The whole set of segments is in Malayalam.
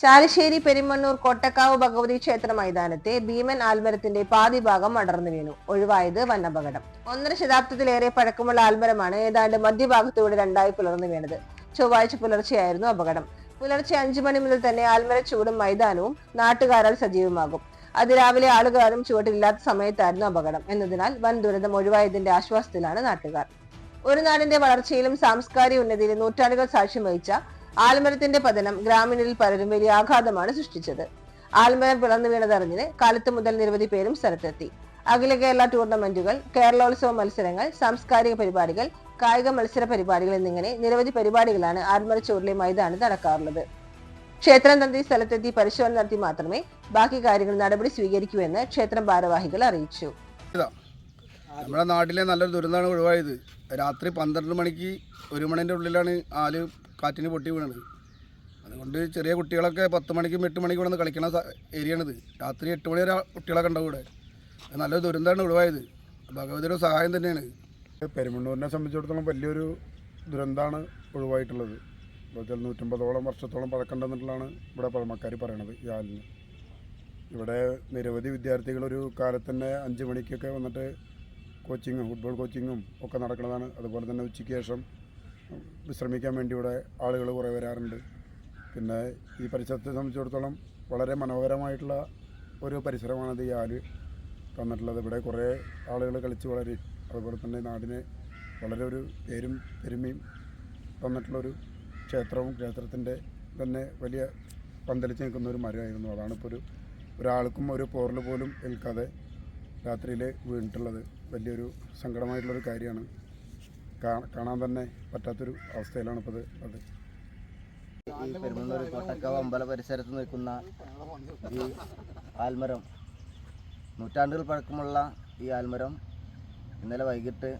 ചാലിശ്ശേരി പെരുമണ്ണൂർ കൊട്ടക്കാവ് ഭഗവതി ക്ഷേത്ര മൈതാനത്തെ ഭീമൻ ആൽമരത്തിന്റെ പാതി ഭാഗം അടർന്നു വീണു. ഒഴിവായത് വനപകടം. 1.5 ശതാബ്ദത്തിലേറെ പഴക്കമുള്ള ആൽമരമാണ് ഏതാണ്ട് മധ്യഭാഗത്തൂടെ രണ്ടായി പിളർന്നു വീണത്. ചൊവ്വാഴ്ച പുലർച്ചെയായിരുന്നു അപകടം. പുലർച്ചെ 5 മണി മുതൽ തന്നെ ആൽമര ചൂടും മൈതാനവും നാട്ടുകാരാൽ സജീവമാകും. അതിരാവിലെ ആളുകാരും ചുവട്ടിലില്ലാത്ത സമയത്തായിരുന്നു അപകടം എന്നതിനാൽ വൻ ദുരന്തം ഒഴിവായതിന്റെ ആശ്വാസത്തിലാണ് നാട്ടുകാർ. ഒരു നാടിന്റെ വളർച്ചയിലും സാംസ്കാരിക ഉന്നതിയിലും നൂറ്റാണ്ടുകൾ സാക്ഷ്യം വഹിച്ച ആൽമരത്തിന്റെ പതനം ഗ്രാമീണരിൽ പലരും വലിയ ആഘാതമാണ് സൃഷ്ടിച്ചത്. ആൽമരം പിളർന്നു വീണതറിഞ്ഞ് കാലത്ത് മുതൽ നിരവധി പേരും സ്ഥലത്തെത്തി. അഖില കേരള ടൂർണമെന്റുകൾ, കേരളോത്സവ മത്സരങ്ങൾ, സാംസ്കാരിക പരിപാടികൾ, കായിക മത്സര പരിപാടികൾ എന്നിങ്ങനെ നിരവധി പരിപാടികളാണ് ആൽമരച്ചോറിലെ മൈതാനത്ത് നടക്കാറുള്ളത്. ക്ഷേത്രം തന്ത്രി സ്ഥലത്തെത്തി പരിശോധന നടത്തി മാത്രമേ ബാക്കി കാര്യങ്ങൾ നടപടി സ്വീകരിക്കൂ എന്ന് ക്ഷേത്രം ഭാരവാഹികൾ അറിയിച്ചു. നമ്മുടെ നാട്ടിലെ നല്ലൊരു ദുരന്തമാണ് ഒഴിവായത്. രാത്രി 12 മണിക്ക് 1 മണിൻ്റെ ഉള്ളിലാണ് ആല് കാറ്റിന് പൊട്ടി വീണത്. അതുകൊണ്ട് ചെറിയ കുട്ടികളൊക്കെ 10 മണിക്കും 8 മണിക്കും വന്ന് കളിക്കുന്ന ഏരിയയാണിത്. രാത്രി 8 മണി വരെ കുട്ടികളൊക്കെ ഉണ്ടാവും ഇവിടെ. നല്ലൊരു ദുരന്തമാണ് ഒഴിവായത്. ഭഗവതിയുടെ സഹായം തന്നെയാണ്. പെരുമണ്ണൂരിനെ സംബന്ധിച്ചിടത്തോളം വലിയൊരു ദുരന്തമാണ് ഒഴിവായിട്ടുള്ളത്. എന്നുവെച്ചാൽ 150ഓളം വർഷത്തോളം പഴക്കമുണ്ടെന്നിട്ടുള്ളതാണ് ഇവിടെ പഴമക്കാർ പറയണത്. ഈ ആലിന് ഇവിടെ നിരവധി വിദ്യാർത്ഥികൾ ഒരു കാലത്ത് തന്നെ 5 മണിക്കൊക്കെ വന്നിട്ട് കോച്ചിങ്ങും ഫുട്ബോൾ കോച്ചിങ്ങും ഒക്കെ നടക്കുന്നതാണ്. അതുപോലെ തന്നെ ഉച്ചയ്ക്ക് ശേഷം വിശ്രമിക്കാൻ വേണ്ടി ഇവിടെ ആളുകൾ കുറേ വരാറുണ്ട്. പിന്നെ ഈ പരിസരത്തെ സംബന്ധിച്ചിടത്തോളം വളരെ മനോഹരമായിട്ടുള്ള ഒരു പരിസരമാണത് ഈ ആല് തന്നിട്ടുള്ളത്. ഇവിടെ കുറേ ആളുകൾ കളിച്ച് വളരി, അതുപോലെ തന്നെ നാടിന് വളരെ ഒരു പേരും പെരുമയും തന്നിട്ടുള്ളൊരു ക്ഷേത്രവും ക്ഷേത്രത്തിൻ്റെ തന്നെ വലിയ പന്തലിച്ച് നിൽക്കുന്ന ഒരു മരമായിരുന്നു. അതാണിപ്പോൾ ഒരാൾക്കും ഒരു പോറൽ പോലും ഏൽക്കാതെ രാത്രിയിൽ വീണിട്ടുള്ളത്. വലിയൊരു സങ്കടമായിട്ടുള്ളൊരു കാര്യമാണ്. കാണാൻ തന്നെ പറ്റാത്തൊരു അവസ്ഥയിലാണ് ഇപ്പോൾ അത്. ഈ പെരുമണ്ണൂർ കൊട്ടക്കാവ് അമ്പല പരിസരത്ത് നിൽക്കുന്ന ഈ ആൽമരം, നൂറ്റാണ്ടുകൾ പഴക്കമുള്ള ഈ ആൽമരം ഇന്നലെ വൈകിട്ട്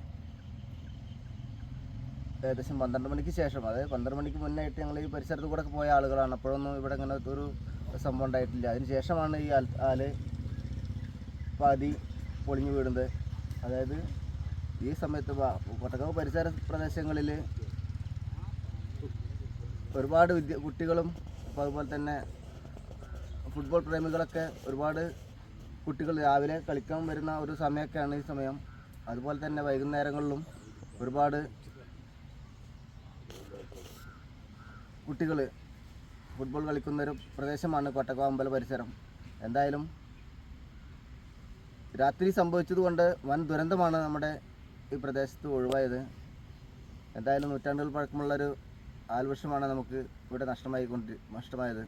ഏകദേശം 12 മണിക്ക് ശേഷം, അതായത് 12 മണിക്ക് മുന്നായിട്ട് ഞങ്ങൾ ഈ പരിസരത്ത് കൂടെ പോയ ആളുകളാണ്. അപ്പോഴൊന്നും ഇവിടെ ഇങ്ങനെ ഒരു സംഭവം ഉണ്ടായിട്ടില്ല. അതിന് ശേഷമാണ് ഈ ആല് പാതി പൊളിഞ്ഞു വീടുന്നത്. അതായത് ഈ സമയത്ത് കൊട്ടക്കാവ് പരിസര പ്രദേശങ്ങളിൽ ഒരുപാട് കുട്ടികളും അതുപോലെ തന്നെ ഫുട്ബോൾ പ്രേമികളൊക്കെ ഒരുപാട് കുട്ടികൾ രാവിലെ കളിക്കാൻ വരുന്ന ഒരു സമയമൊക്കെയാണ് ഈ സമയം. അതുപോലെ തന്നെ വൈകുന്നേരങ്ങളിലും ഒരുപാട് കുട്ടികൾ ഫുട്ബോൾ കളിക്കുന്നൊരു പ്രദേശമാണ് കൊട്ടക്കാവ് അമ്പല പരിസരം. എന്തായാലും രാത്രി സംഭവിച്ചതുകൊണ്ട് വൻ ദുരന്തമാണ് നമ്മുടെ ഈ പ്രദേശത്ത് ഒഴിവായത്. എന്തായാലും നൂറ്റാണ്ടുകൾ പഴക്കമുള്ളൊരു ആൽവൃക്ഷമാണ് നമുക്ക് ഇവിടെ നഷ്ടമായത്.